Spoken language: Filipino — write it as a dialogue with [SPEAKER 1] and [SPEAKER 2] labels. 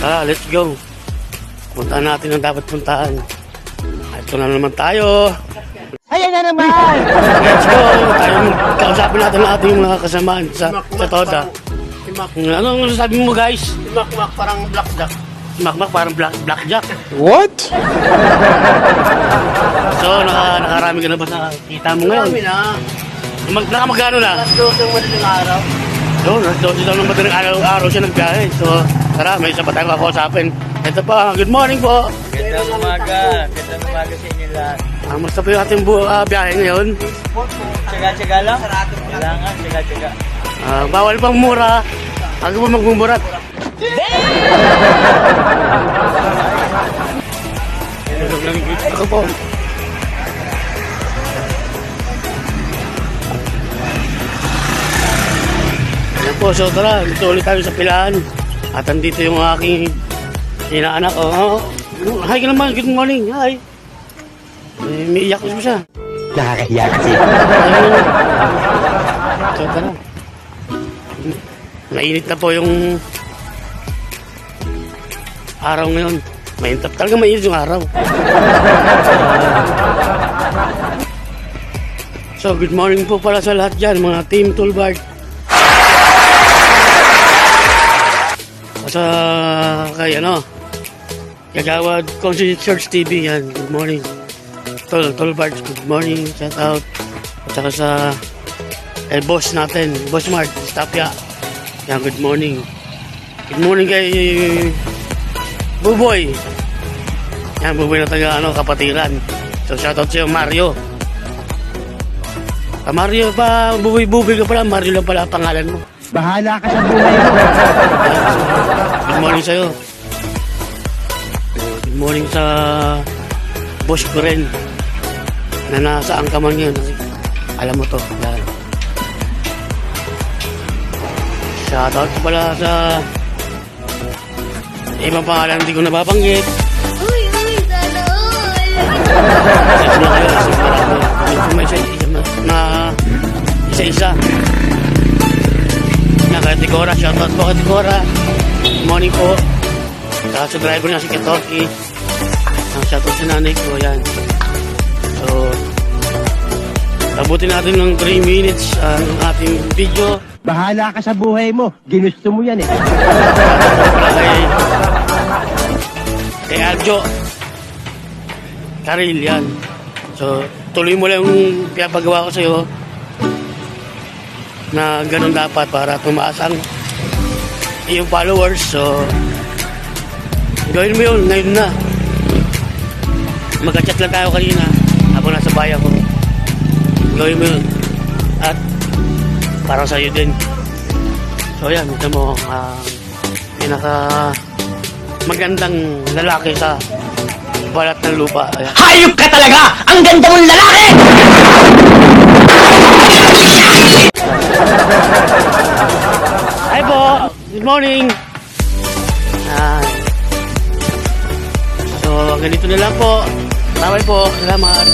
[SPEAKER 1] Let's go. Puntahan natin ang dapat puntahan. Ito na naman tayo.
[SPEAKER 2] Ayan na naman!
[SPEAKER 1] Let's go. Kausapin natin ang ating mga kasamaan sa Toda. Anong sabi mo guys?
[SPEAKER 3] Makmak parang blackjack.
[SPEAKER 1] Makmak parang blackjack.
[SPEAKER 2] What?
[SPEAKER 1] So, nakarami ka na ba sa kita mo ngayon?
[SPEAKER 3] Marami na.
[SPEAKER 1] Nakamagano na?
[SPEAKER 3] Alas 12 ng madaling araw.
[SPEAKER 1] So, nagdosi daw ng madaling araw siya nagbiyahe. So, tara, may isa pa tayong kakausapin. Ito pa, good morning po.
[SPEAKER 4] Gandang umaga sa inyo lahat.
[SPEAKER 1] Musta po yung ating biyahe ngayon?
[SPEAKER 4] Tsaga-tsaga lang. Kailangan, tsaga-tsaga.
[SPEAKER 1] Bawal pang mura. Ako po magmumurat. Ako po. Ayan po, so tara, dito ulit tayo sa pilahan. At andito yung aking inaanak. Hi ka naman, good morning. Hi. May iyak mo siya.
[SPEAKER 2] Nakakahiya kasi.
[SPEAKER 1] So tara. Mainit na po yung araw ngayon. Mainit talaga, mainit yung araw. So good morning po pala sa lahat dyan, mga Team Tulbart. Sa kay Kagawad Conscious Church TV yan. Good morning. Tulbart, good morning. Shout out. At saka sa boss natin, Boss Mark, Stapia. Yan, good morning. Good morning kay Buboy. Yan, Buboy na taga Kapatiran. So shout out sa'yo, Mario. Mario pa, Buboy ka pala. Mario lang pala ang pangalan mo.
[SPEAKER 2] Bahala ka sa buhay mo.
[SPEAKER 1] Good morning sa'yo. Good morning sa boss ko rin na nasaan ka man yun. Alam mo to. Yan. Shoutout pala sa ibang pangalan hindi ko nababanggit.
[SPEAKER 5] Uy, sana all!
[SPEAKER 1] Isa-isa. Kay Tigora, shoutout po kay Tigora. Good morning po. Saka sa driver niya si Ketoki. Shoutout sa nanay ko, yan. So, abutin natin ng 3 minutes ang ating video.
[SPEAKER 2] Bahala ka sa buhay mo. Ginusto mo yan eh.
[SPEAKER 1] Kay Aljo Karil, yan. So, tuloy mo lang yung pinapagawa ko sa'yo na ganun dapat para tumaas ang iyong followers. So, gawin mo yun, ngayon na. Magka-chat lang tayo kanina habang nasa bayan ko. Gawin mo yun. At para sa'yo din. So, yan. Ito mo pinaka magandang lalaki sa balat ng lupa. Ayan.
[SPEAKER 2] Hayop ka talaga! Ang ganda mong lalaki!
[SPEAKER 1] Hi po! Good morning! So, ganito na lang po. Bye po. Salamat.